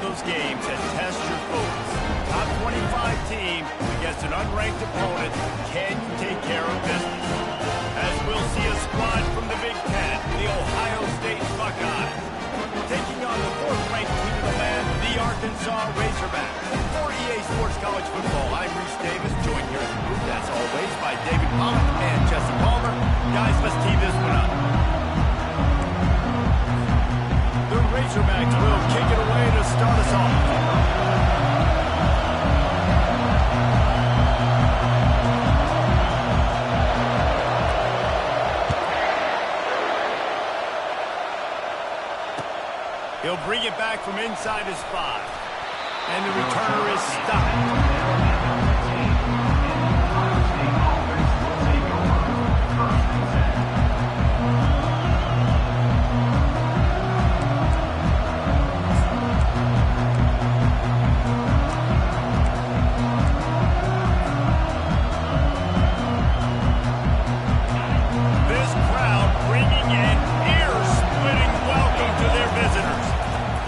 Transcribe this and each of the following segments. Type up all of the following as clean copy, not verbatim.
of those games that test your focus. Top 25 team against an unranked opponent. Can you take care of business? As we'll see a squad from the Big Ten, the Ohio State Buckeyes, taking on the fourth-ranked team of the land, the Arkansas Razorbacks. For EA Sports College Football, I'm Reese Davis, joined here in the booth, as always, by David Pollock and Jesse Palmer. Guys, let's tee this one up. The Razorbacks will kick it away to start us off. He'll bring it back from inside his 5. And the returner is stopped. This crowd bringing an ear-splitting welcome to their visitors.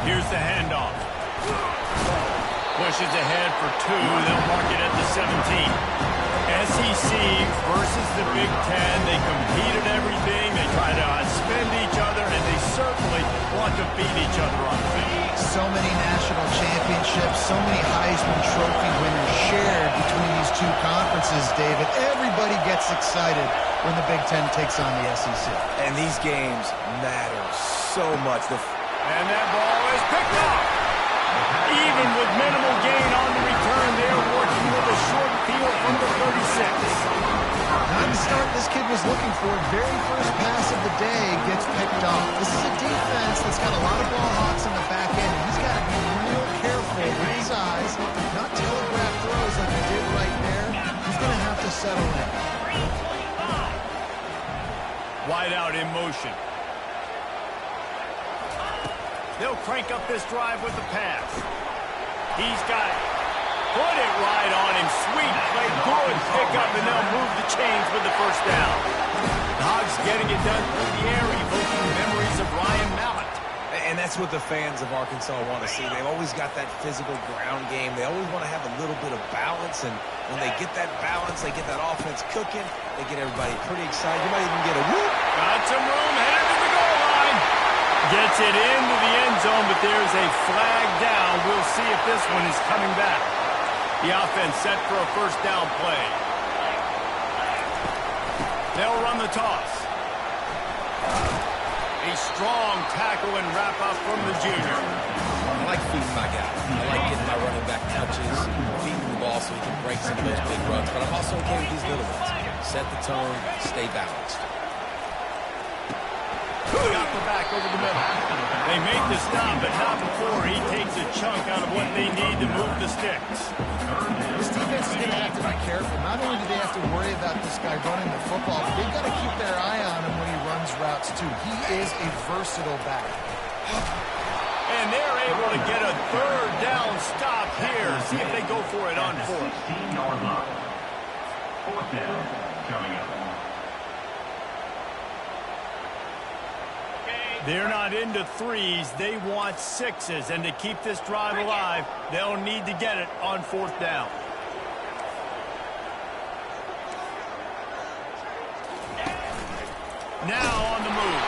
Here's the handoff. Pushes ahead for 2. They'll mark it at the 17. SEC versus the Big Ten. They compete at everything. They try to outspend each other, and they certainly want to beat each other on film. So many national championships, so many Heisman Trophy winners shared between these two conferences, David. Everybody gets excited when the Big Ten takes on the SEC. And these games matter so much. And that ball is picked off. Even with minimal gain on the return, they're working with a short field from the 36. Not the start this kid was looking for. Very first pass of the day gets picked off. This is a defense that's got a lot of ball hawks in the back end. He's got to be real careful with his eyes, not telegraph throws like he did right there. He's going to have to settle in. Wide out in motion. They'll crank up this drive with the pass. He's got it. Put it right on him. Sweet play. Good pickup, and they'll move the chains with the first down. Hogs getting it done through the air, evoking memories of Ryan Mallett. And that's what the fans of Arkansas want to see. They've always got that physical ground game. They always want to have a little bit of balance, and when they get that balance, they get that offense cooking, they get everybody pretty excited. You might even get a whoop. Got some room, headed to the goal line. Gets it into the end zone, but there's a flag down. We'll see if this one is coming back. The offense set for a first down play. They'll run the toss. A strong tackle and wrap-up from the junior. I like feeding my guy. I like getting my running back touches, feeding the ball so he can break some of those big runs, but I'm also okay with these little ones. Set the tone, stay balanced. Got the back over the middle. They make the stop, but not before he takes a chunk out of what they need to move the sticks. This defense is going to have to be careful. Not only do they have to worry about this guy running the football, but they've got to keep their eye on him when he runs routes, too. He is a versatile back. And they're able to get a third down stop here. See if they go for it on 4th. 16-yard line. 4th down coming up. They're not into 3s. They want 6s. And to keep this drive alive, they'll need to get it on 4th down. Now on the move.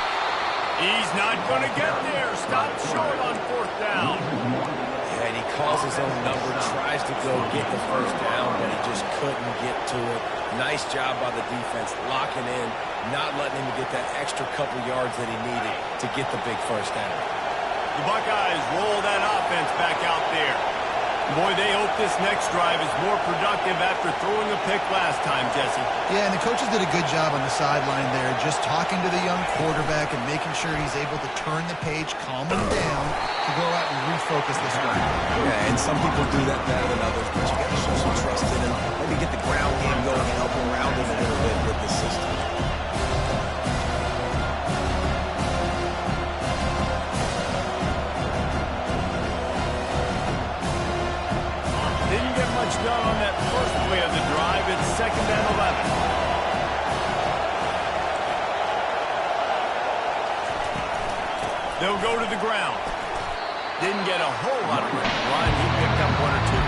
He's not going to get there. Stopped short on 4th down. Yeah, and he calls his own number, tries to go get the first down, but he just couldn't get to it. Nice job by the defense, locking in, not letting him get that extra couple yards that he needed to get the big first down. The Buckeyes roll that offense back out there. Boy, they hope this next drive is more productive after throwing a pick last time, Jesse. Yeah, and the coaches did a good job on the sideline there, just talking to the young quarterback and making sure he's able to turn the page, calm him down, to go out and refocus this one. Yeah, and some people do that better than others, but you got to show some trust in him. Maybe get the ground game going and help him around him a little bit with the system. Didn't get much done on that first play of the drive. It's 2nd and 11. They'll go to the ground. Didn't get a whole lot of run. He picked up one or two.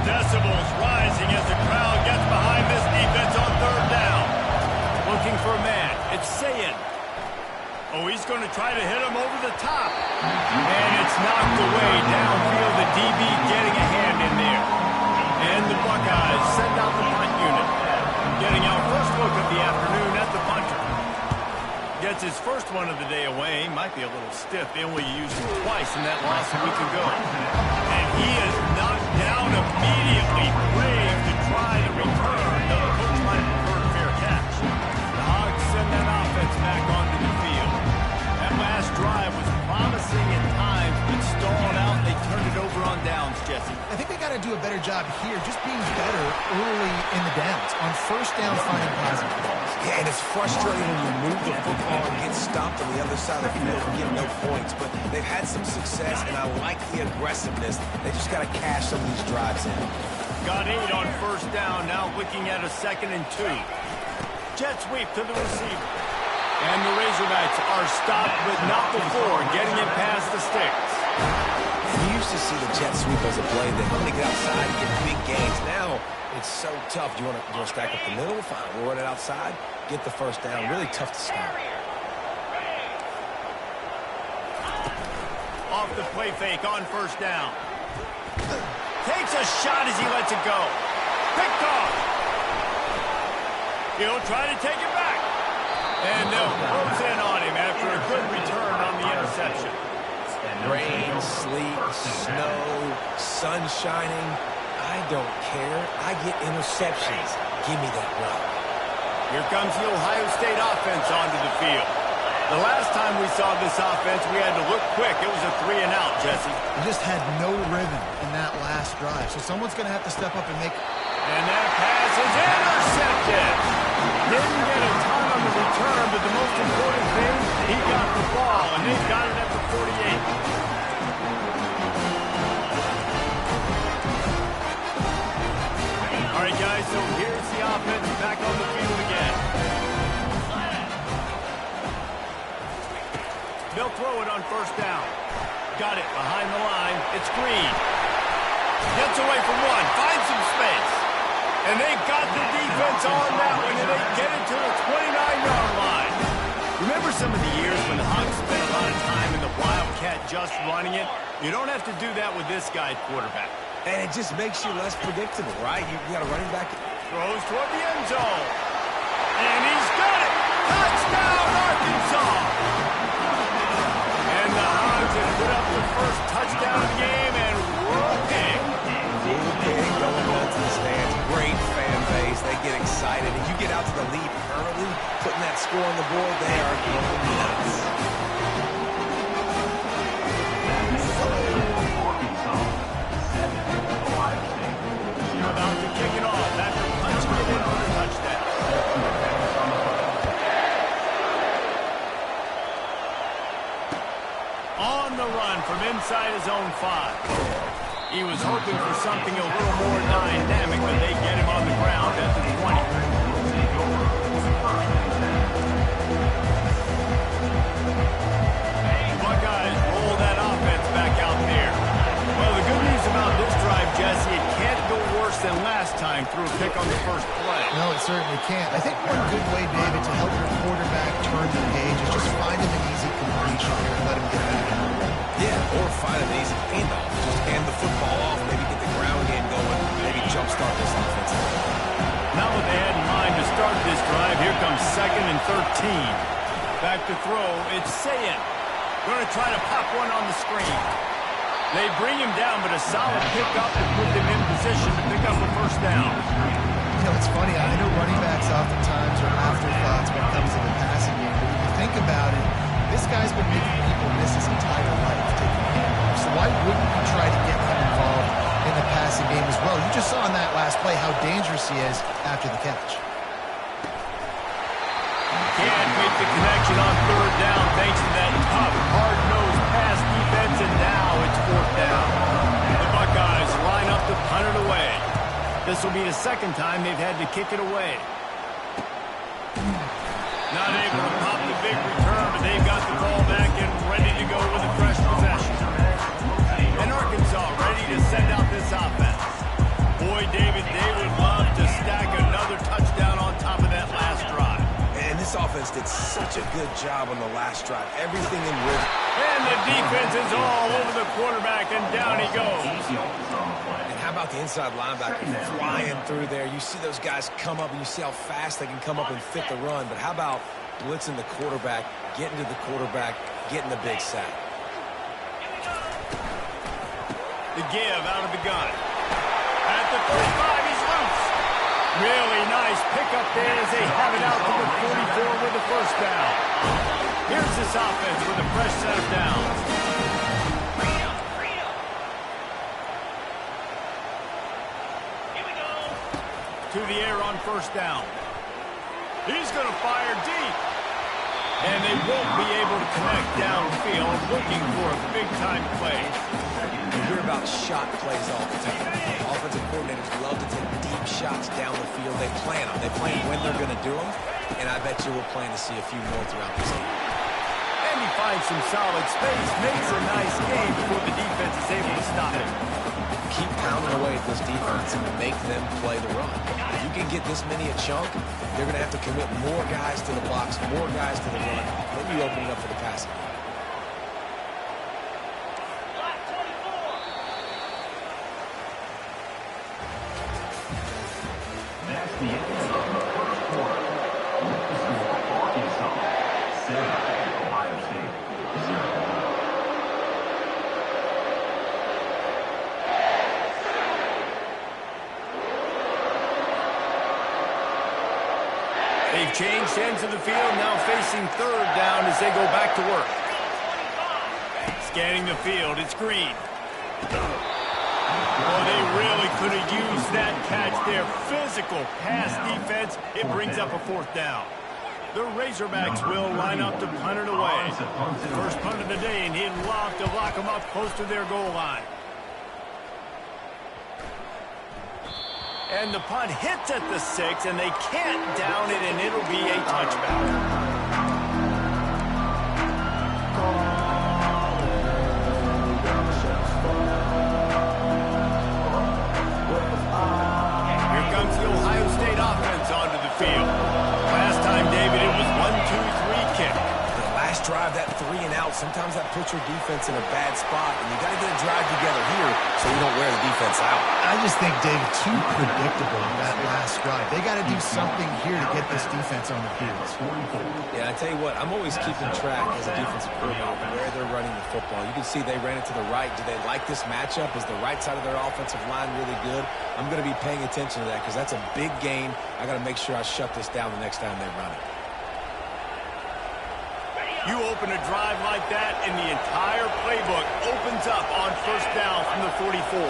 Decibels rising as the crowd gets behind this defense on third down. Looking for a man. It's Sayin. Oh, he's going to try to hit him over the top. And it's knocked away downfield. The DB getting a hand in there. And the Buckeyes send out the punt unit. Getting our first look of the afternoon at the punter. Gets his first one of the day away. Might be a little stiff. They only used him twice in that loss a week ago. And he is knocked down immediately. Brave to try to return. The coach might prefer a fair catch. The Hogs send that offense back onto the field. That last drive was promising at times, but stalled out. They turned it over on downs, Jesse. I think they got to do a better job here, just being better early in the downs. On first down, finding positive balls. Yeah, and it's frustrating when you move the football and get stopped on the other side of the field and get no points. But they've had some success, and I like the aggressiveness. They just got to cash some of these drives in. Got 8 on first down, now looking at a 2nd and 2. Jet sweep to the receiver. And the Razorbacks are stopped, but not before getting it past the sticks. You used to see the jet sweep as a play that when they get outside and get big gains. Now it's so tough. Do you want to stack up the middle? Fine, we'll run it outside, get the first down. Really tough to stop. Off the play fake on first down. Takes a shot as he lets it go. Picked off. He'll try to take it back. And they'll close in on him after a good return on the interception. Rain, sleet, snow, sun shining. I don't care. I get interceptions. Give me that rock. Here comes the Ohio State offense onto the field. The last time we saw this offense, we had to look quick. It was a 3-and-out, Jesse. They just had no rhythm in that last drive, so someone's going to have to step up and make... And that pass is intercepted. Didn't get a ton on the return, but the most important thing, he got the ball, and they've got it at the 48. All right, guys, so here's the offense back on the field again. They'll throw it on first down. Got it behind the line. It's Green. Gets away from one. Finds some space. And they got the defense on that one, and they get it to the 29-yard line. Remember some of the years when the Hogs spent a lot of time in the Wildcat just running it? You don't have to do that with this guy quarterback. And it just makes you less predictable, right? You got a running back. Throws toward the end zone. And he's got it. Touchdown, Arkansas. And the Hogs have put up the first touchdown of the game, and roll pig. Roll pig going nuts in the stands. Great fan base. They get excited. And you get out to the lead early, putting that score on the board, they are going nuts. About to kick it off after punching it in for the touchdown. On the run from inside his own 5. He was hoping for something a little more dynamic, but they get him on the ground at the 20. Buckeyes roll that offense back out there. Well, the good news about this drive, Jesse, it can't go worse than last time through a pick on the first play. No, it certainly can't. I think one good way, David, to help your quarterback turn the page is just find him an easy completion here and let him get back out. Yeah, or find an easy handoff. Just hand the football off, maybe get the ground game going, maybe jumpstart this offense. Now what they had in mind to start this drive, here comes 2nd and 13. Back to throw, it's Sayin. Going to try to pop one on the screen. They bring him down, but a solid pickup to put them in position to pick up a first down. You know, it's funny. I know running backs oftentimes are afterthoughts when it comes to the passing game, but when you think about it, this guy's been making people miss his entire life taking handoffs. So why wouldn't you try to get him involved in the passing game as well? You just saw in that last play how dangerous he is after the catch. Can't make the connection on third down thanks to that tough, hard-nosed pass This will be the second time they've had to kick it away. Not able to pop the big return, but they've got the ball back and ready to go with a fresh possession. And Arkansas ready to send out this offense. Boy, David, they would love to stack another touchdown on top of that last drive. And this offense did such a good job on the last drive. Everything in rhythm. And the defense is all over the quarterback, and down he goes. And how about the inside linebacker flying through there? You see those guys come up, and you see how fast they can come up and fit the run. But how about blitzing the quarterback, getting to the quarterback, getting the big sack? The give out of the gun. At the 35, he's loose. Really nice pickup there as they have it out to the 44 with the first down. Here's this offense with a fresh set of downs. To the air on first down. He's going to fire deep. And they won't be able to connect downfield, looking for a big-time play. You hear about shot plays all the time. Offensive coordinators love to take deep shots down the field. They plan them. They plan when they're going to do them. And I bet you we'll plan to see a few more throughout this game. And he finds some solid space, makes a nice game before the defense is able to stop him. Keep pounding away at this defense and make them play the run. If you can get this many a chunk, they're going to have to commit more guys to the box, more guys to the run. Then you open it up for the passing. That's the end of the first quarter. The score, Arkansas 7, Ohio State 0. They've changed ends of the field, now facing third down as they go back to work. Scanning the field, it's Green. Oh, they really could have used that catch there. Physical pass defense. It brings up a fourth down. The Razorbacks will line up to punt it away. First punt of the day, and he'd love to lock them up close to their goal line. And the punt hits at the 6, and they can't down it, and it'll be a touchback. Here comes the Ohio State offense onto the field. Last time, David, it was 1-2-3 kick. The last drive, that 3 and out, sometimes that puts your defense in a bad spot, and you got to get a drive together here so you don't wear the defense out. I just think, David, too predictable in that last drive. They got to do something here to get this defense on their heels. Yeah, I tell you what, I'm always keeping track as a defensive coordinator where they're running the football. You can see they ran it to the right. Do they like this matchup? Is the right side of their offensive line really good? I'm going to be paying attention to that because that's a big gain. I got to make sure I shut this down the next time they run it. You open a drive like that, and the entire playbook opens up on first down from the 44.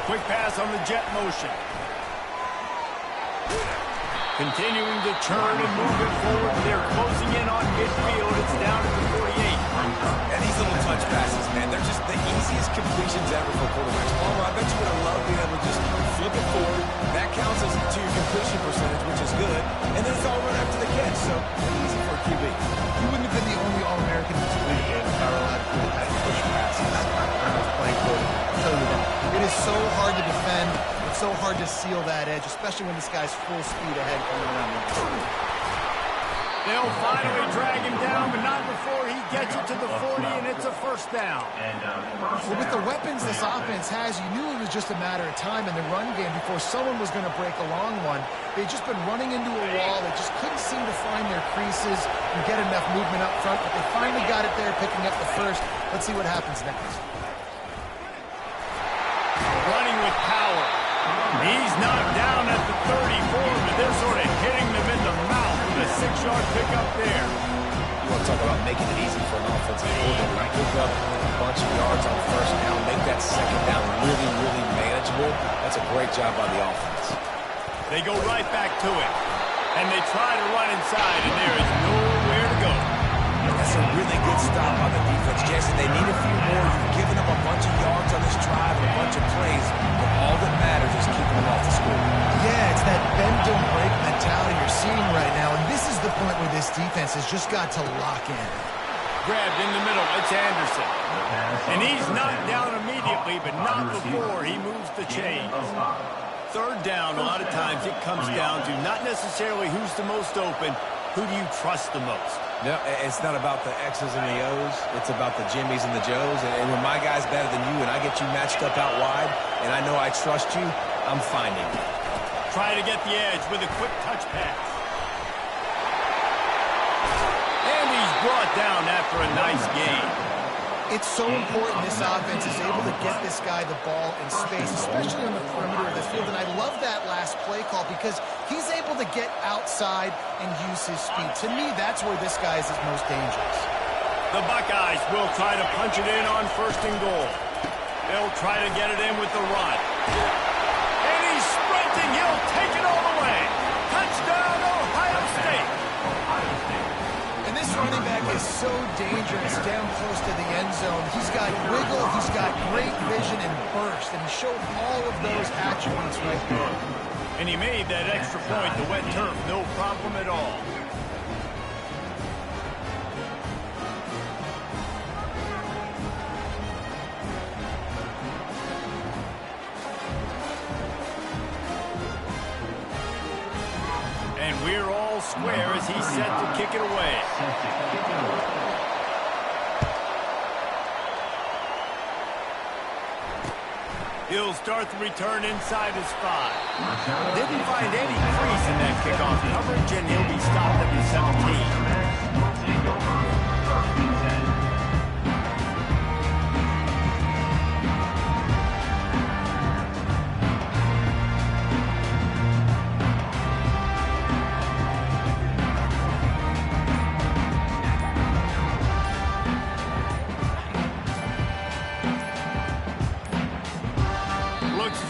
Quick pass on the jet motion. Continuing to turn and move it forward. They're closing in on midfield. It's down at the 48. And these little touch passes, man, they're just the easiest completions ever for quarterbacks. Palmer, I bet you would have loved being able to just flip it forward. That counts as to your completion percentage, which is good. And then it's all run after the catch, so easy for a QB. You wouldn't have been the only All-American in this league if I were allowed to do that push passes when I was playing quarterback. I'll tell you that. It is so hard to defend. It's so hard to seal that edge, especially when this guy's full speed ahead coming around the corner. They'll finally drag him down, but not before he gets it to the 40, and it's a first down. Well, with the weapons this offense has, you knew it was just a matter of time in the run game before someone was going to break a long one. They'd just been running into a wall. They just couldn't seem to find their creases and get enough movement up front, but they finally got it there, picking up the first. Let's see what happens next. Running with power. He's knocked down at the 34, but they're sort of hitting them in the mouth with a 6-yard pickup there. You want to talk about making it easy for an offensive coordinator. Pick up a bunch of yards on first down, make that second down really, really manageable. That's a great job by the offense. They go right back to it, and they try to run inside, and there is nowhere to go. That's a really good stop on the defense. Jason, they need a few more. You've given them a bunch of yards on this drive and a bunch of plays, but all that matters is keeping them off the score. Yeah, it's that bend don't break mentality you're seeing right now, and this is the point where this defense has just got to lock in. Grabbed in the middle. It's Anderson. And he's knocked down immediately, but not before he moves the chains. Third down, a lot of times it comes down to not necessarily who's the most open, who do you trust the most? No, it's not about the X's and the O's. It's about the Jimmies and the Joes. And when my guy's better than you and I get you matched up out wide and I know I trust you, I'm finding you. Try to get the edge with a quick touch pass. And he's brought down after a nice gain. It's so important this offense is able to get this guy the ball in space, especially on the perimeter of the field. And I love that last play call because he's able to get outside and use his speed. To me, that's where this guy is his most dangerous. The Buckeyes will try to punch it in on 1st and goal. They'll try to get it in with the run. And he's sprinting. He'll take it all the way. Touchdown, Ohio State. And this running back is so dangerous down close to the end zone. He's got wiggle, he's got great vision and burst, and he showed all of those attributes right there. And he made that extra point, the wet turf, no problem at all. And we're all square as he's set to kick it away. He'll start the return inside his 5. Didn't find any crease in that kickoff coverage, and he'll be stopped at the 17.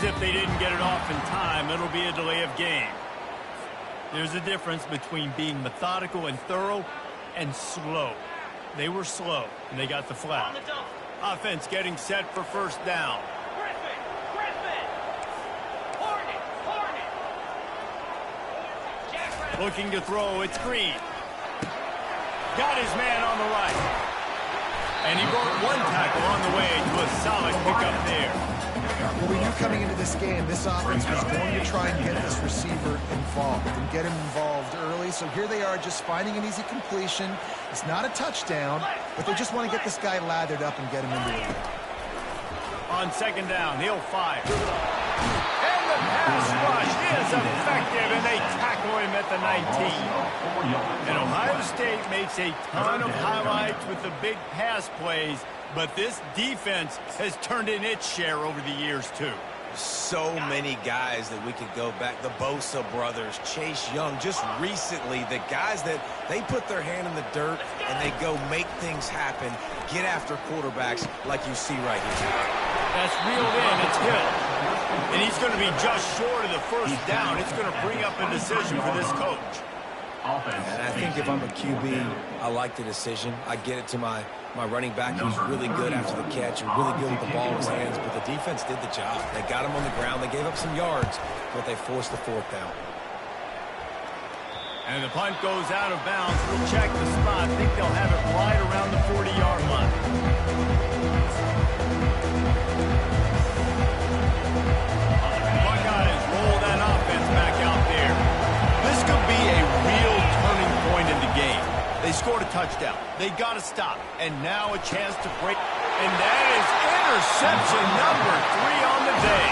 If they didn't get it off in time, it'll be a delay of game. There's a difference between being methodical and thorough and slow. They were slow, and they got the flag. Offense getting set for 1st down. Looking to throw, it's Green. Got his man on the right. And he brought one tackle on the way to a solid pickup there. When you're coming into this game, this offense was going to try and get this receiver involved and get him involved early. So here they are just finding an easy completion. It's not a touchdown, but they just want to get this guy lathered up and get him into it. On 2nd down, he'll fire. And the pass rush is effective, and they tackle him at the 19. And Ohio State makes a ton of highlights with the big pass plays, but this defense has turned in its share over the years, too. So many guys that we could go back. The Bosa brothers, Chase Young, just recently, the guys that they put their hand in the dirt and they go make things happen, get after quarterbacks like you see right here. That's reeled in. It's Hill. And he's going to be just short of the 1st down. It's going to bring up a decision for this coach. And I think if I'm a QB, I like the decision. I get it to my running back who's really good after the catch and really good with the ball in his hands, but the defense did the job. They got him on the ground. They gave up some yards, but they forced the 4th down. And the punt goes out of bounds. We'll check the spot. I think they'll have it right around the 40-yard line. Buckeyes roll that offense back out there. This could be a real turning point in the game. They scored a touchdown. They got to stop. And now a chance to break. And that is interception number 3 on the day.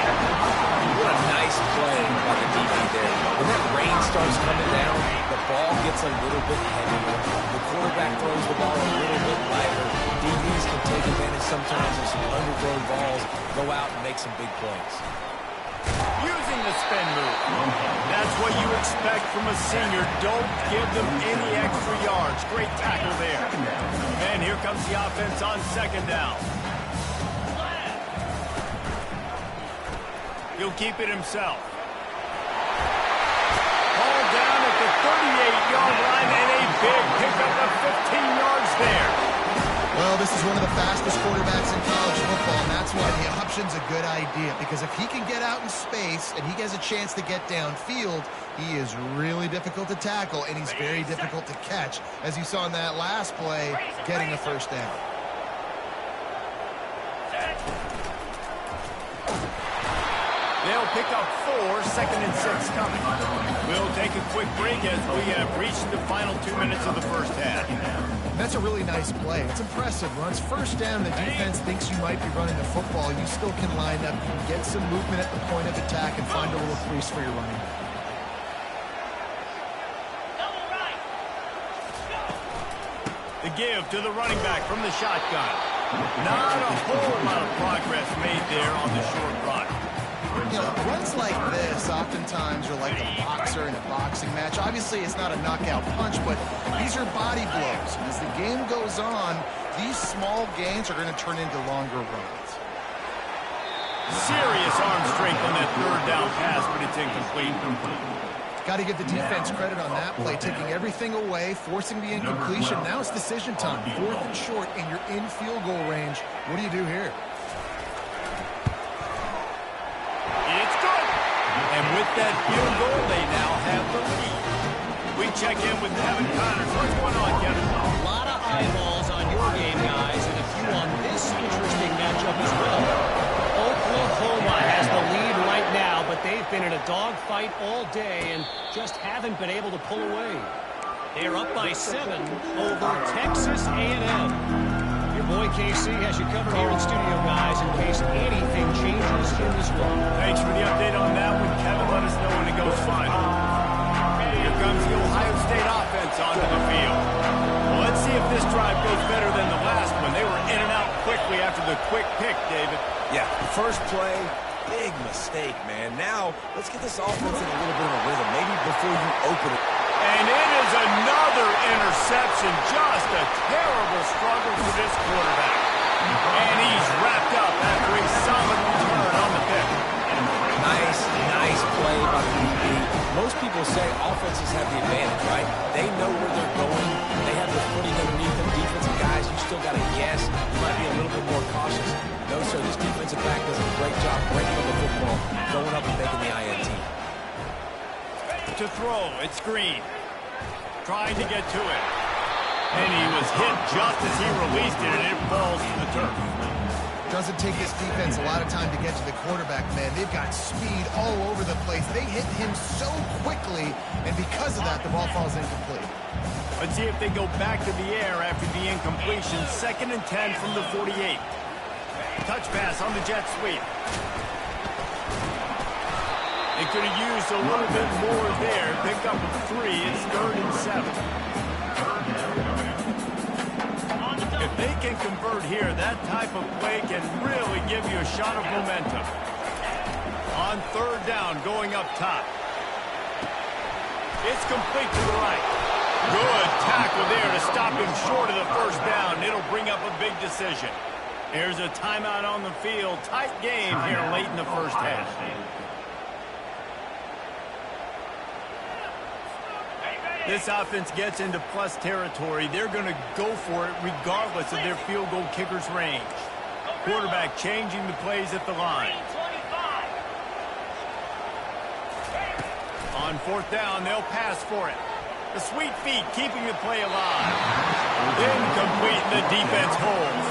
What a nice play by the DB there. When that rain starts coming down, the ball gets a little bit heavier. The quarterback throws the ball a little bit lighter. DBs can take advantage sometimes of some underthrown balls, go out and make some big plays. Using the spin move. That's what you expect from a senior. Don't give them any extra yards. Great tackle there. And here comes the offense on 2nd down. He'll keep it himself. Ball down at the 38-yard line and a big pickup of 15 yards there. Well, this is one of the fastest quarterbacks in college football, and that's why the option's a good idea, because if he can get out in space and he has a chance to get downfield, he is really difficult to tackle, and he's very difficult to catch, as you saw in that last play, getting a first down. They'll pick up 4, 2nd and 6 coming. We'll take a quick break as we have reached the final 2 minutes of the first half. That's a really nice play. It's impressive. Once first down, the defense thinks you might be running the football. You still can line up. You can get some movement at the point of attack and find a little crease for your running back. The give to the running back from the shotgun. Not a whole lot of progress made there on the short run. You know, runs like this oftentimes are like a boxer in a boxing match. Obviously, it's not a knockout punch, but these are body blows. And as the game goes on, these small gains are going to turn into longer runs. Serious arm strength on that 3rd down pass, but it's incomplete. Got to give the defense credit on that play, taking everything away, forcing the incompletion. Now it's decision time. 4th and short, and you're in field goal range. What do you do here? And with that field goal, they now have the lead. We check in with Kevin Connors. What's going on, Kevin? A lot of eyeballs on your game, guys, and a few on this interesting matchup as well. Oklahoma has the lead right now, but they've been in a dogfight all day and just haven't been able to pull away. They're up by 7 over Texas A&M. Your boy KC has you covered here in studio, guys, in case anything changes in this one. Thanks for the update on that one, Kevin. Let us know when it goes final. Here comes the Ohio State offense onto the field. Well, let's see if this drive goes better than the last one. They were in and out quickly after the quick pick, David. Yeah, first play, big mistake, man. Now, let's get this offense in a little bit of a rhythm, maybe before you open it. And it is another interception. Just a terrible struggle for this quarterback. And he's wrapped up after a solid return on the pick. Nice play by the DB. Most people say offenses have the advantage, right? They know where they're going. They have the footing underneath them. Defensive guys, you still got to guess. You might be a little bit more cautious. No, sir, this defensive back does a great job breaking up the football, going up and making the INT. To throw, it's Green. Trying to get to it. And he was hit just as he released it, and it falls to the turf. Doesn't take this defense a lot of time to get to the quarterback, man. They've got speed all over the place. They hit him so quickly, and because of that, the ball falls incomplete. Let's see if they go back to the air after the incompletion. 2nd and 10 from the 48. Touch pass on the jet sweep. They could have used a little bit more there. Pick up a 3. It's 3rd and 7. If they can convert here, that type of play can really give you a shot of momentum. On 3rd down, going up top. It's complete to the right. Good tackle there to stop him short of the first down. It'll bring up a big decision. Here's a timeout on the field. Tight game here late in the first half. This offense gets into plus territory. They're going to go for it regardless of their field goal kicker's range. Quarterback changing the plays at the line. On 4th down, they'll pass for it. The sweet feet keeping the play alive. Incomplete, the defense holds.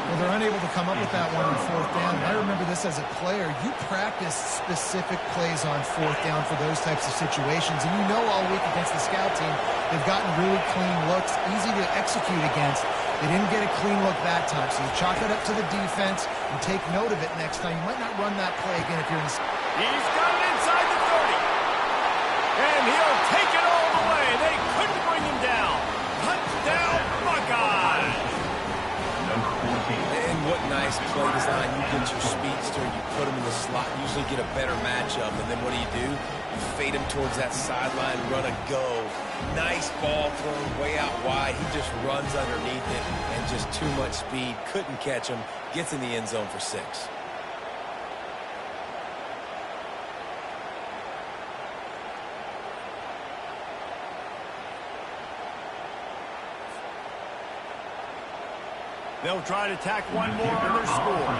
Well, they're unable to come up with that one on 4th down. And I remember this as a player. You practice specific plays on 4th down for those types of situations. And you know all week against the scout team, they've gotten really clean looks, easy to execute against. They didn't get a clean look that time. So you chalk it up to the defense and take note of it next time. You might not run that play again if you're in the... He's got it inside the 30. And he'll take it all the way. They couldn't bring him down. Touchdown, Buckeyes. And what nice play design. You get your speedster, you put him in the slot, usually get a better matchup, and then what do? You fade him towards that sideline, run a go. Nice ball thrown way out wide. He just runs underneath it, and just too much speed. Couldn't catch him. Gets in the end zone for 6. They'll try to tack one more on their score.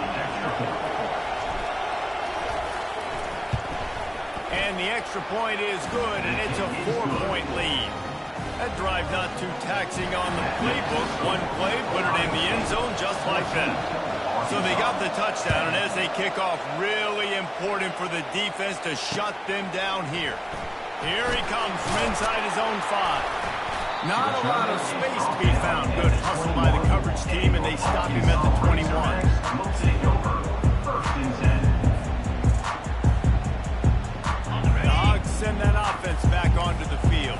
And the extra point is good, and it's a 4-point lead. That drive not too taxing on the playbook. One play, put it in the end zone just like that. So they got the touchdown, and as they kick off, really important for the defense to shut them down here. Here he comes from inside his own 5. Not a lot of space to be found. Good hustle by the coverage team, and they stop him at the 21. The Hogs send that offense back onto the field.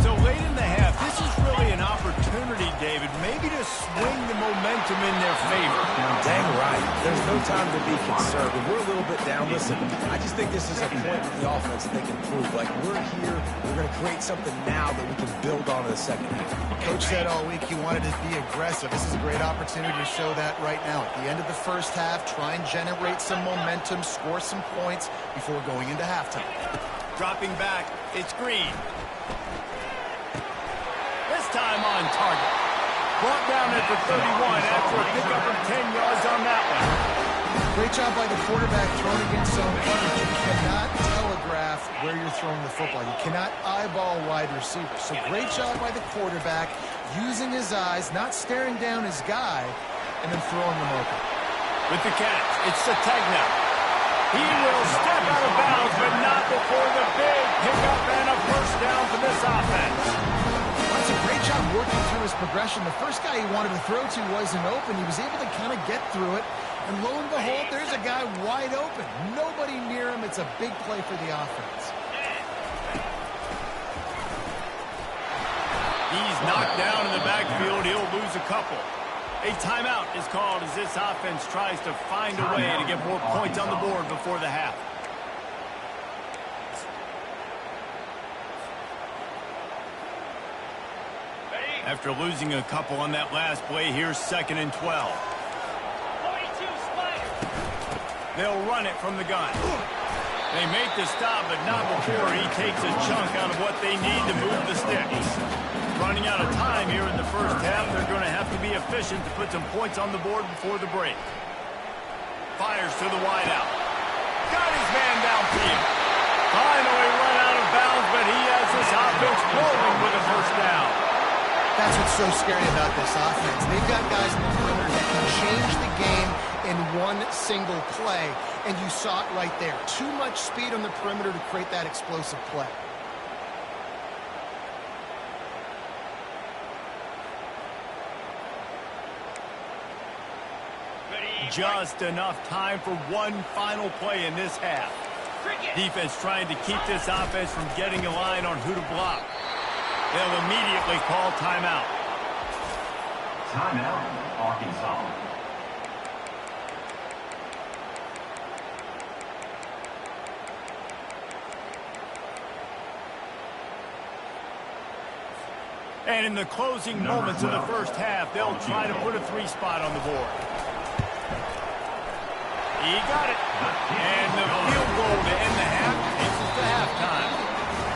So late in the half, this is really an opportunity, David, maybe to swing the momentum in their favor. Dang right. There's no time to be concerned. If we're a little bit down, listen, I just think this is a point for the offense that they can prove. Like, we're here, we're going to create something now that we can build on in the second half. Coach said all week he wanted to be aggressive. This is a great opportunity to show that right now. At the end of the first half, try and generate some momentum, score some points before going into halftime. Dropping back, it's Green. This time on target. Brought down at the 31 after a pickup of 10 yards on that one. Great job by the quarterback throwing against zone coverage. You cannot telegraph where you're throwing the football. You cannot eyeball wide receivers. So great job by the quarterback using his eyes, not staring down his guy, and then throwing them open. With the catch, it's Sategna. He will step out of bounds, but not before the big pickup and a first down for this offense. That's a great job working through his progression. The first guy he wanted to throw to wasn't open. He was able to kind of get through it. And lo and behold, there's a guy wide open. Nobody near him. It's a big play for the offense. He's knocked down in the backfield. He'll lose a couple. A timeout is called as this offense tries to find a way to get more points on the board before the half. After losing a couple on that last play, here's 2nd and 12. They'll run it from the gun. They make the stop, but not before he takes a chunk out of what they need to move the sticks. Running out of time here in the first half, they're going to have to be efficient to put some points on the board before the break. Fires to the wideout. Got his man downfield. Finally run out of bounds, but he has this offense rolling with a first down. That's what's so scary about this offense. They've got guys in the perimeter that can change the game in one single play, and you saw it right there. Too much speed on the perimeter to create that explosive play. Just enough time for one final play in this half. Defense trying to keep this offense from getting a line on who to block. They'll immediately call timeout. Timeout, Arkansas. And in the closing moments of the first half, they'll try to put a 3 spot on the board. He got it. And the field goal to end the half takes us to halftime.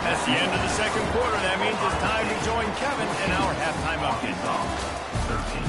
That's the end of the second quarter. That means it's time to join Kevin in our halftime update. 13.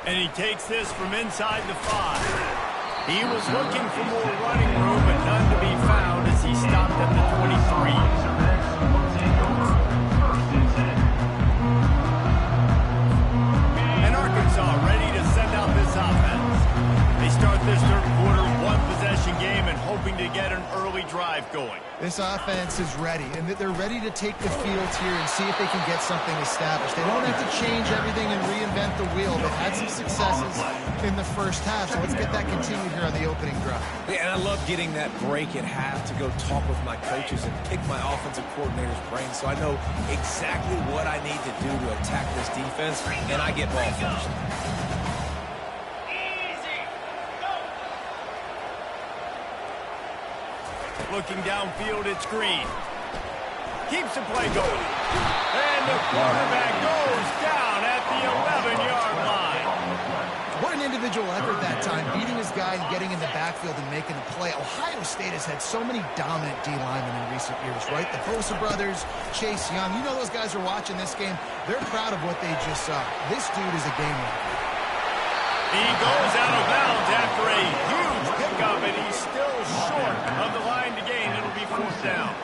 And he takes this from inside the 5. He was looking for more running room, but none to be found as he stopped at the 23. And Arkansas ready to send out this offense. They start this third quarter, one possession game, and hoping to get an early early drive going. This offense is ready, and they're ready to take the field here and see if they can get something established. They don't have to change everything and reinvent the wheel. They've had some successes in the first half, so let's get that continued here on the opening drive. Yeah, and I love getting that break at half to go talk with my coaches and pick my offensive coordinator's brain so I know exactly what I need to do to attack this defense, and I get ball first. Looking downfield, it's Green. Keeps the play going. And the quarterback goes down at the 11-yard line. What an individual effort that time, beating his guy and getting in the backfield and making a play. Ohio State has had so many dominant D linemen in recent years, right? The Bosa brothers, Chase Young. You know those guys are watching this game. They're proud of what they just saw. This dude is a game winner. He goes out of bounds after a huge pickup, and he's still short of the line to gain. It'll be fourth down.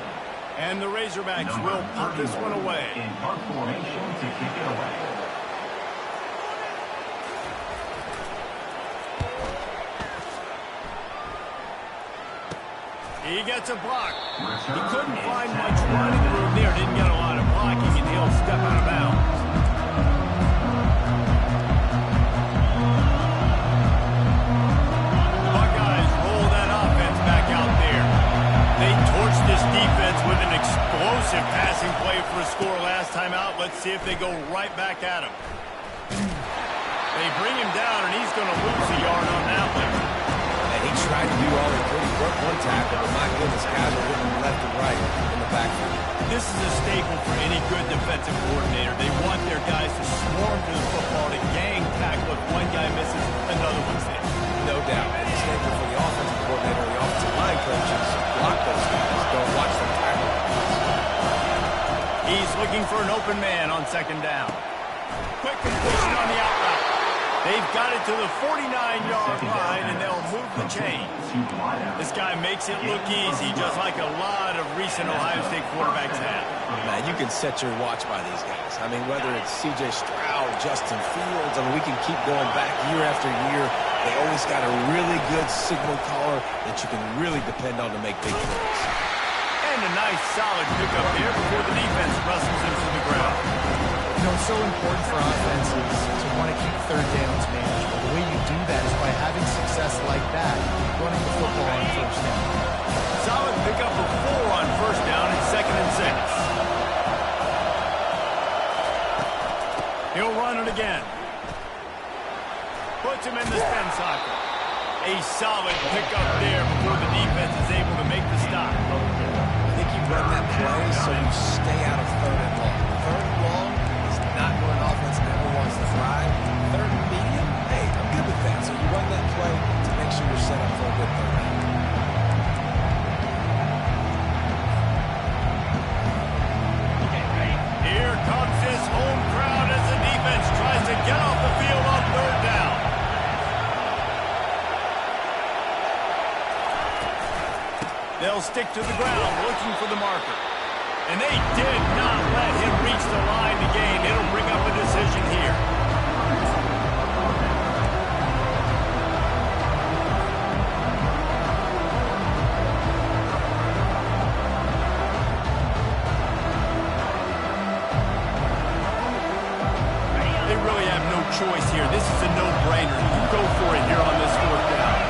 And the Razorbacks will put this one away. In punt formation to kick it away. He gets a block. He couldn't find much running room there. Didn't get a lot of blocking, and he'll step out of bounds. The Buckeyes roll that offense back out there. They torched this defense with an explosive passing play for a score last time out. Let's see if they go right back at him. They bring him down, and he's going to lose a yard on that one. And he tried to do all he could. He broke one tackle, but my goodness, guys are hitting left and right in the backfield. This is a staple for any good defensive coordinator. They want their guys to swarm to the football, to gang tackle. If one guy misses, another one's there. No doubt. And the staple for the offensive coordinator and the offensive line coaches, block those guys. Don't watch them tackle. He's looking for an open man on second down. Quick completion on the out route. They've got it to the 49-yard line, and they'll move the chains. This guy makes it look easy, just like a lot of recent Ohio State quarterbacks have. Man, you can set your watch by these guys. I mean, whether it's C.J. Stroud, Justin Fields, I mean, we can keep going back year after year. They always got a really good signal caller that you can really depend on to make big plays. And a nice, solid pickup there before the defense wrestles him to the ground. You know, it's so important for offenses to want to keep third downs manageable. The way you do that is by having success like that, running the football on first down. Solid pickup of 4 on first down and 2nd and 6. He'll run it again. Puts him in the spin cycle. A solid pickup there before the defense is able to make the stop. I think you run that play so you stay out of third and long. Third and long is not where an offense ever wants to thrive. Third and medium, hey, I'm good with that. So you run that play to make sure you're set up for a good third down. Here comes this home crowd as the defense tries to get off the field on third down. They'll stick to the ground looking for the marker. And they did not let him reach the line to gain. It'll bring up a decision here. They really have no choice here. This is a no-brainer. You go for it here on this fourth down.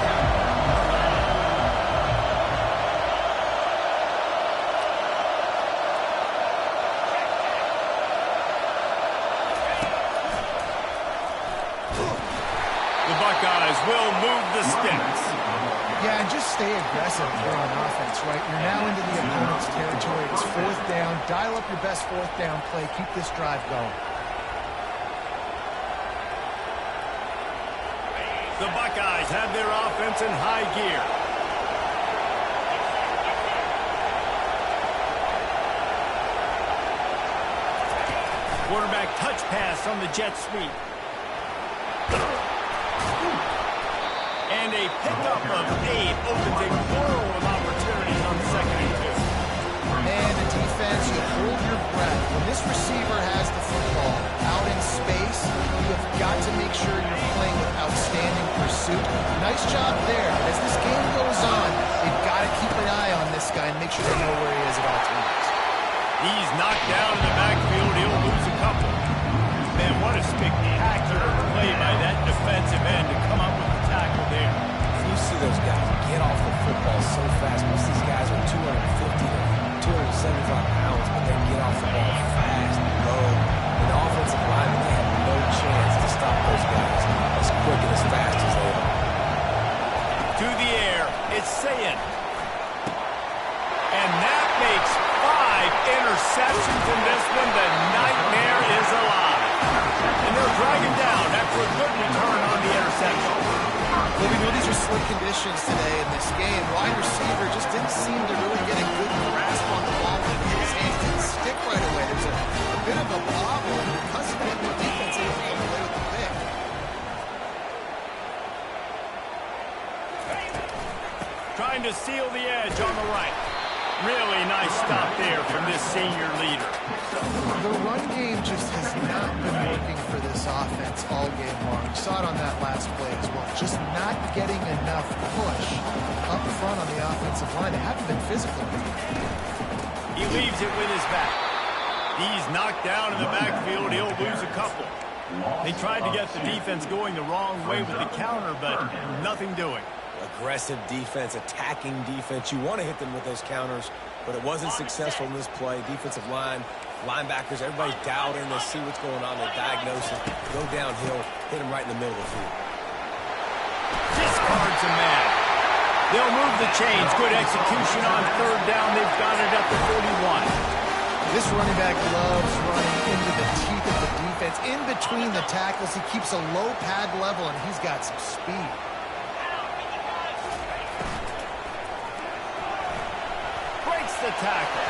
Buckeyes will move the sticks. Yeah, and just stay aggressive if you're on offense, right? You're now into the opponent's territory. It's fourth down. Dial up your best fourth down play. Keep this drive going. The Buckeyes have their offense in high gear. Quarterback touch pass on the jet sweep. And a pickup of 8 opens a plural of opportunities on 2nd and 2. Man, the defense, you hold your breath. When this receiver has the football out in space, you have got to make sure you're playing with outstanding pursuit. Nice job there. As this game goes on, they've got to keep an eye on this To the air, it's Sayin. And that makes 5 interceptions in this one. The nightmare is alive. And they'll drag him down after a good return on the interception. Well, we know these are slick conditions today in this game. Wide receiver just didn't seem to really get a good grasp on the ball when his hands didn't stick right away. There's a bit of a bobble, and because of it, the defense able to come away with the pick. Trying to seal the edge on the right. Really nice stop there from this senior leader. The run game just has not been working for this offense all game long. You saw it on that last play as well. Just not getting enough push up front on the offensive line. They haven't been physical. He leaves it with his back. He's knocked down in the backfield. He'll lose a couple. They tried to get the defense going the wrong way with the counter, but nothing doing. Aggressive defense, attacking defense. You want to hit them with those counters, but it wasn't successful in this play. Defensive line, linebackers, everybody's dialed in. They see what's going on. They diagnose it, go downhill, hit him right in the middle of the field. Discards a man. They'll move the chains. Good execution on third down. They've got it at the 41. This running back loves running into the teeth of the defense. In between the tackles, he keeps a low pad level, and he's got some speed. The tackle.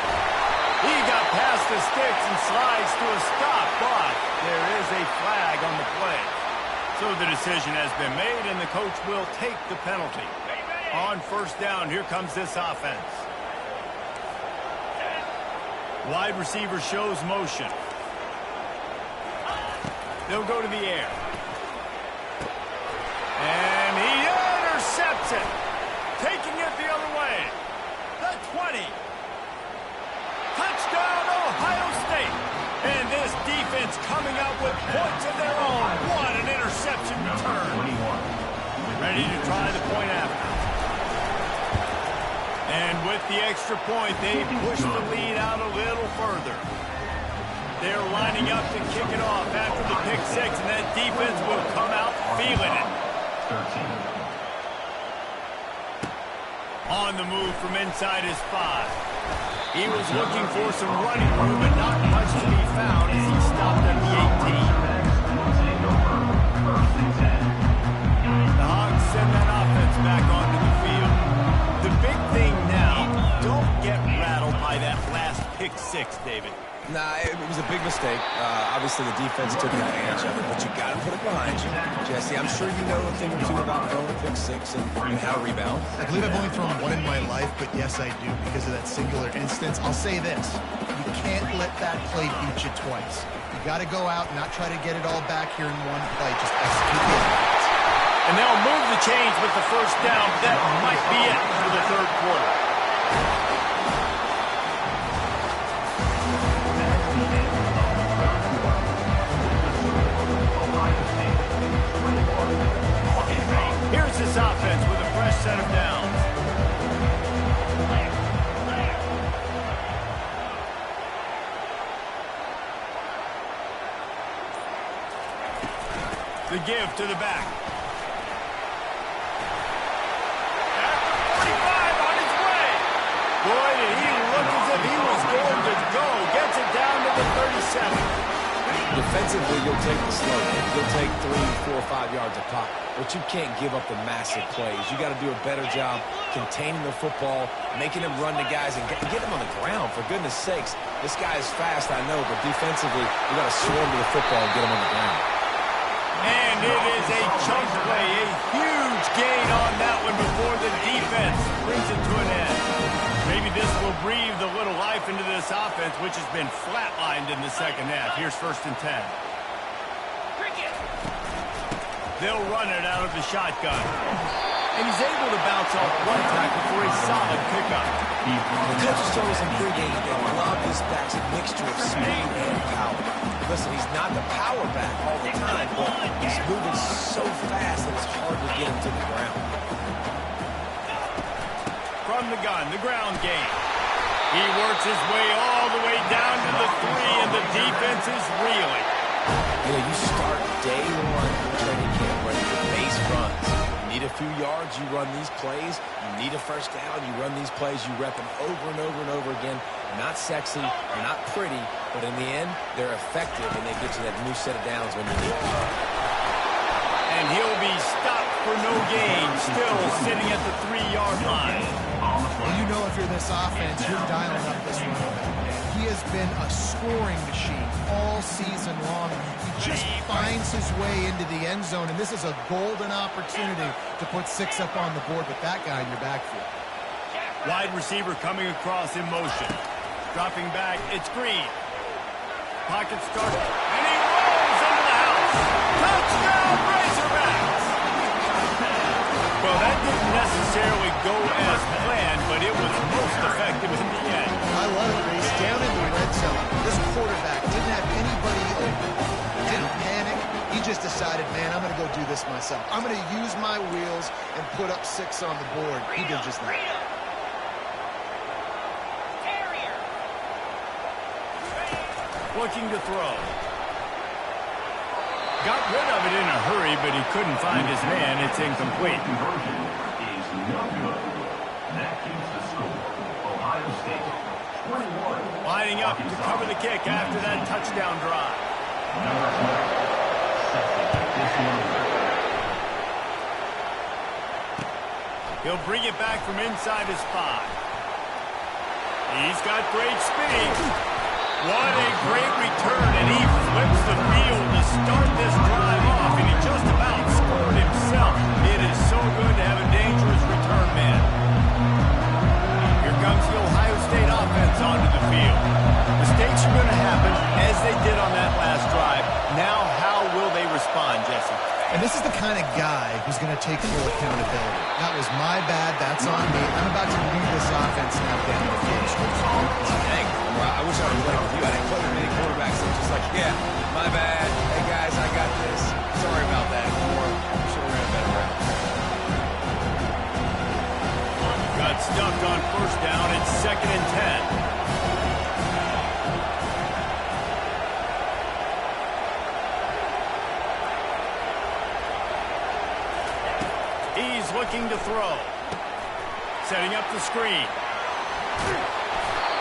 He got past the sticks and slides to a stop, but there is a flag on the play. So the decision has been made, and the coach will take the penalty. On first down, here comes this offense. Wide receiver shows motion. They'll go to the air. And he intercepts it. Taking it the other way. The 20. Touchdown, Ohio State. And this defense coming out with points of their own. What an interception return. Ready to try the point after. And with the extra point, they push the lead out a little further. They're lining up to kick it off after the pick six, and that defense will come out feeling it. On the move from inside his 5. He was looking for some running room, but not much to be found as he stopped at the 18. The Hogs send that offense back onto the field. The big thing now, don't get rattled by that last pick six, David. Nah, it was a big mistake. Obviously, the defense took advantage of it, but you got to put it behind you. Jesse, I'm sure you know a thing or two about throwing a pick six and how to rebound. I believe I've only thrown one in my life, but yes, I do because of that singular instance. I'll say this. You can't let that play beat you twice. You got to go out and not try to get it all back here in one play. Just execute the offense. And they'll move the chains with the first down. That might be it for the third quarter. Here's this offense with a fresh set of downs. The give to the back. At the 45 on his way. Boy, did he look as if he was going to go. Gets it down to the 37. Defensively, you'll take the slow. You'll take 3, 4, 5 yards a pop. But you can't give up the massive plays. You got to do a better job containing the football, making him run the guys, and get him on the ground. For goodness sakes, this guy is fast, I know, but defensively, you got to swarm to the football and get him on the ground. And it is a chunk play, a huge gain on that one before the defense brings it to an end. Maybe this will breathe a little life into this offense, which has been flatlined in the second half. Here's 1st and 10. They'll run it out of the shotgun. And he's able to bounce off one tackle for a solid pickup. The coaches told us in pregame they love this back's a mixture of speed and power. Listen, he's not the power back all the time, but he's moving so fast that it's hard to get him to the ground. From the gun, the ground game. He works his way all the way down to the 3, and the defense is reeling. You know, you start day one of training camp running your base runs. You need a few yards, you run these plays. You need a first down, you run these plays. You rep them over and over and over again. Not sexy, they're not pretty, but in the end, they're effective, and they get you that new set of downs when you need them. And he'll be stopped for no gain, still sitting at the 3-yard line. Well, you know if you're this offense, you're dialing up this running back. He has been a scoring machine all season long. He just finds his way into the end zone, and this is a golden opportunity to put 6 up on the board with that guy in your backfield. Wide receiver coming across in motion. Dropping back, it's Green. Pocket started, and he rolls into the house. Touchdown, Razorbacks! Well, that didn't necessarily go as planned, but it was most effective in the end. I love it, Reese. Down in the red zone, this quarterback didn't have anybody open. Didn't panic. He just decided, man, I'm going to go do this myself. I'm going to use my wheels and put up 6 on the board. He did just that. Looking to throw. Got rid of it in a hurry, but he couldn't find his man. It's incomplete. Conversion is no good. That keeps the score. Ohio State 21. Lining up to cover the kick after that touchdown drive. Number 12. This one. He'll bring it back from inside his 5. He's got great speed. What a great return, and he flips the field to start this drive off, and he just about scored himself. It is so good to have a dangerous return man. Here comes the Ohio State offense onto the field. Mistakes are going to happen, as they did on that last drive. Now, how will they respond, Jesse? And this is the kind of guy who's going to take full accountability. That was my bad. That's on me. I'm about to lead this offense now down the field. Dang, I wish I was playing with you. I didn't play with many quarterbacks that were just like, yeah, my bad. Hey, guys, I got this. Sorry about that. Or I'm sure we're in a better route. Got stuffed on first down. It's 2nd and 10. He's looking to throw. Setting up the screen.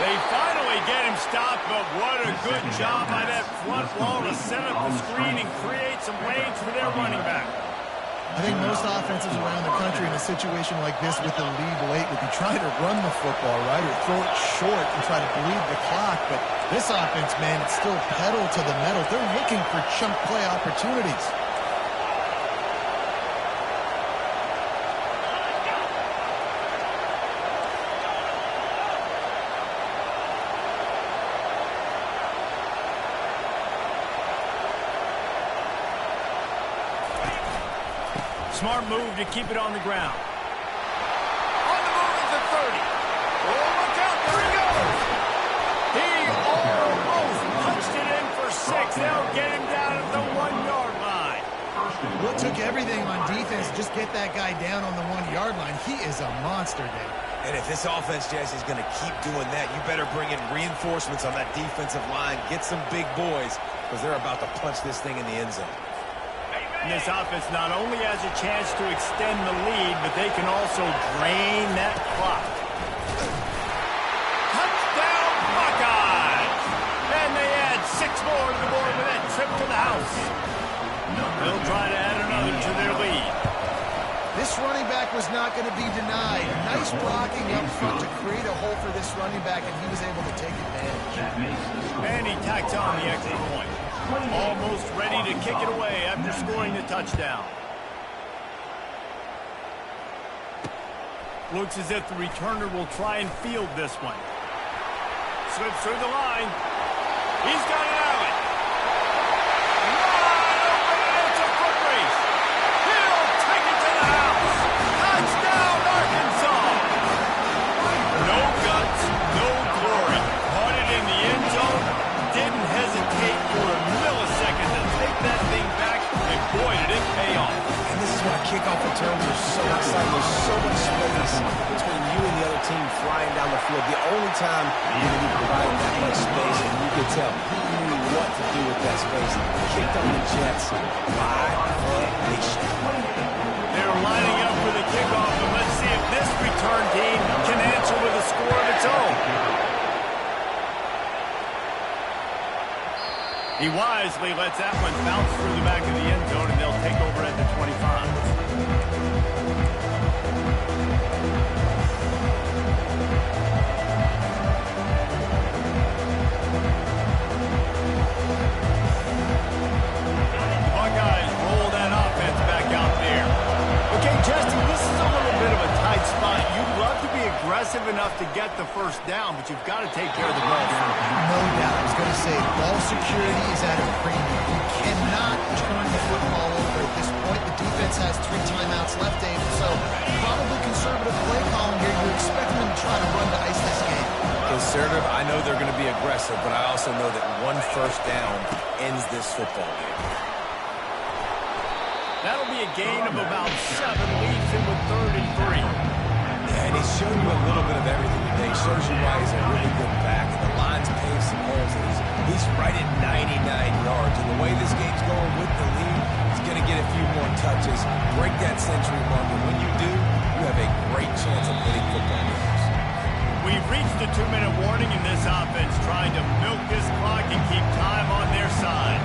They finally get him stopped, but what a good job by that front wall to set up the screen and create some lanes for their running back. I think most offenses around the country in a situation like this with the lead late would be trying to run the football, right, or throw it short and try to bleed the clock. But this offense, man, it's still pedal to the metal. They're looking for chunk play opportunities. Smart move to keep it on the ground. On the move is the 30. Oh, look out, there he goes. He almost punched it in for 6. They'll get him down at the 1-yard line. Well, it took everything on defense to just get that guy down on the 1-yard line. He is a monster, Dave. And if this offense, Jesse, is going to keep doing that, you better bring in reinforcements on that defensive line. Get some big boys, because they're about to punch this thing in the end zone. And this offense not only has a chance to extend the lead, but they can also drain that clock. Touchdown, Buckeyes! And they add 6 more to the board with that trip to the house. They'll try to add another to their lead. This running back was not going to be denied. Nice blocking up front to create a hole for this running back, and he was able to take advantage. And he tacks on the extra point. Almost ready to kick it away after scoring the touchdown. Looks as if the returner will try and field this one. Slips through the line. He's got an alley. Wide open, and it's a foot race. He'll take it to the house. Touchdown, Arkansas. No guts, no glory. Caught it in the end zone. Didn't hesitate for a millisecond to take that thing back, and boy, did it pay off. And this is why kickoff returns are so exciting. There's so much space between you and the other team flying down the field. The only time you're going to be providing that much space, and you can tell he knew what to do with that space. Kicked on the Jets by the nation. They're lining up kickoff, and let's see if this return team can answer with a score of its own. He wisely lets that one bounce through the back of the end zone, and they'll take over at the 25. Aggressive enough to get the first down, but you've got to take care of the ball. No doubt. I was going to say, ball security is at a premium. You cannot turn the football over at this point. The defense has 3 timeouts left, David, so probably conservative play calling here. You expect them to try to run to ice this game. Conservative, I know they're going to be aggressive, but I also know that one first down ends this football game. That'll be a gain of about 7, leaves him with 33. And he's shown you a little bit of everything today. Shows you why he's a really good back. And the line's paved some holes. And he's right at 99 yards. And the way this game's going with the lead, he's going to get a few more touches, break that century mark. And when you do, you have a great chance of winning football games. We've reached a 2-minute warning in this offense, trying to milk this clock and keep time on their side.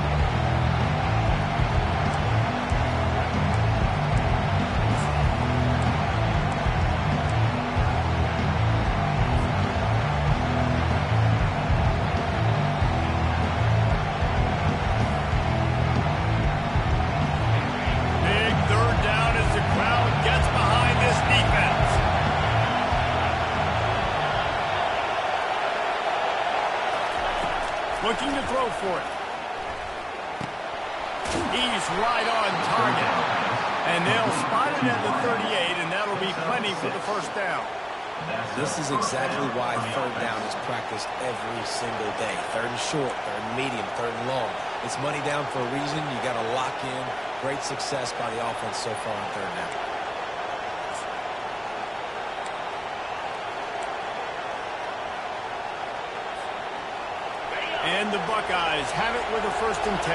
Looking to throw for it. He's right on target. And they'll spot it at the 38, and that'll be plenty for the first down. This is exactly why third down is practiced every single day. Third and short, third and medium, third and long. It's money down for a reason. You got to lock in. Great success by the offense so far on third down. And the Buckeyes have it with a 1st and 10.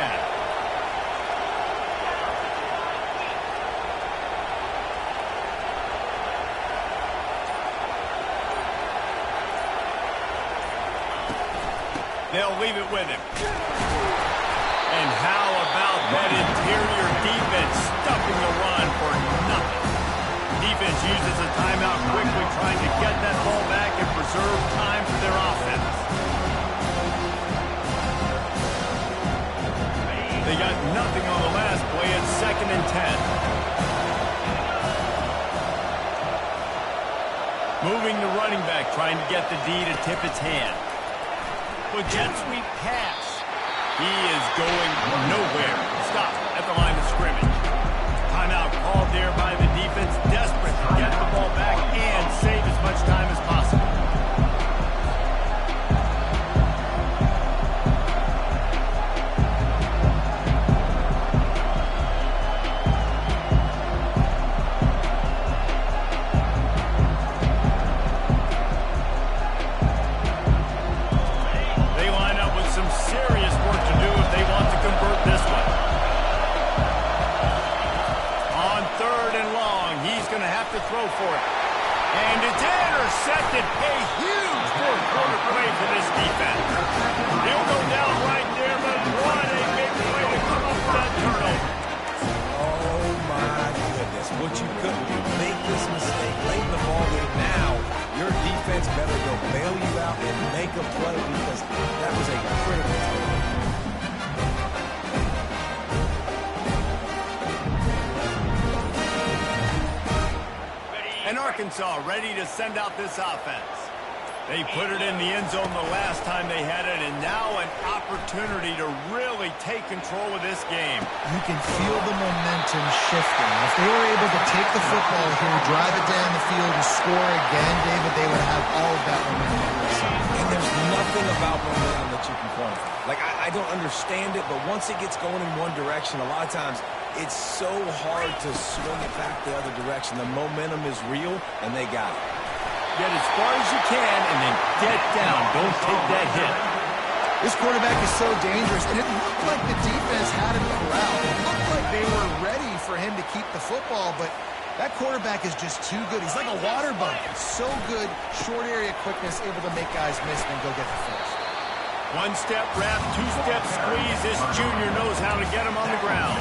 They'll leave it with him. And how about that interior defense stuffing the run for nothing? Defense uses a timeout quickly, trying to get that ball back and preserve time for their offense. They got nothing on the last play. It's 2nd and 10. Moving the running back, trying to get the D to tip its hand. But jet sweep pass. He is going nowhere. Stop at the line of scrimmage. Timeout called there by the defense, desperate to get the ball back and save as much time as possible. Throw for it. And it's intercepted. A huge fourth quarter play for this defense. He'll go down right there, but what a big play to come up with that turnover. Oh, my goodness. What you couldn't do, make this mistake late in the ballgame. Now, your defense better go bail you out and make a play because that was a critical play. And Arkansas ready to send out this offense. They put it in the end zone the last time they had it, and now an opportunity to really take control of this game. You can feel the momentum shifting. If they were able to take the football here, drive it down the field, and score again, David, they would have all of that momentum on their side. And there's nothing about momentum that you can quantify. Like, I don't understand it, but once it gets going in one direction, a lot of times it's so hard to swing it back the other direction. The momentum is real, and they got it. Get as far as you can, and then get down. Don't take that hit. This quarterback is so dangerous, and it looked like the defense had him corralled. It looked like they were ready for him to keep the football, but That quarterback is just too good. He's like a water bug. So good, short area quickness, able to make guys miss and then go get the first. One-step wrap, two-step squeeze. This junior knows how to get him on the ground.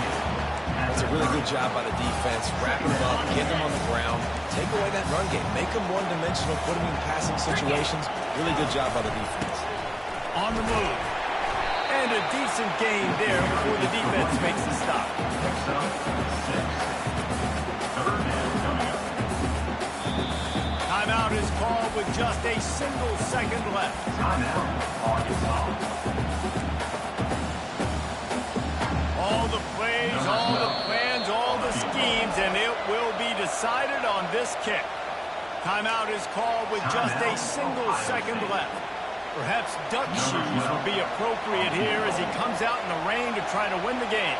That's a really good job by the defense, wrapping him up, getting him on the ground, take away that run game, make him one-dimensional, put him in passing situations. Really good job by the defense. On the move. And a decent gain there before the defense makes the stop. Timeout is called with just a single second left. All the plays, all the plans, all the schemes, and it will be decided on this kick. Timeout is called with just a single second left. Perhaps duck shoes will be appropriate here as he comes out in the rain to try to win the game.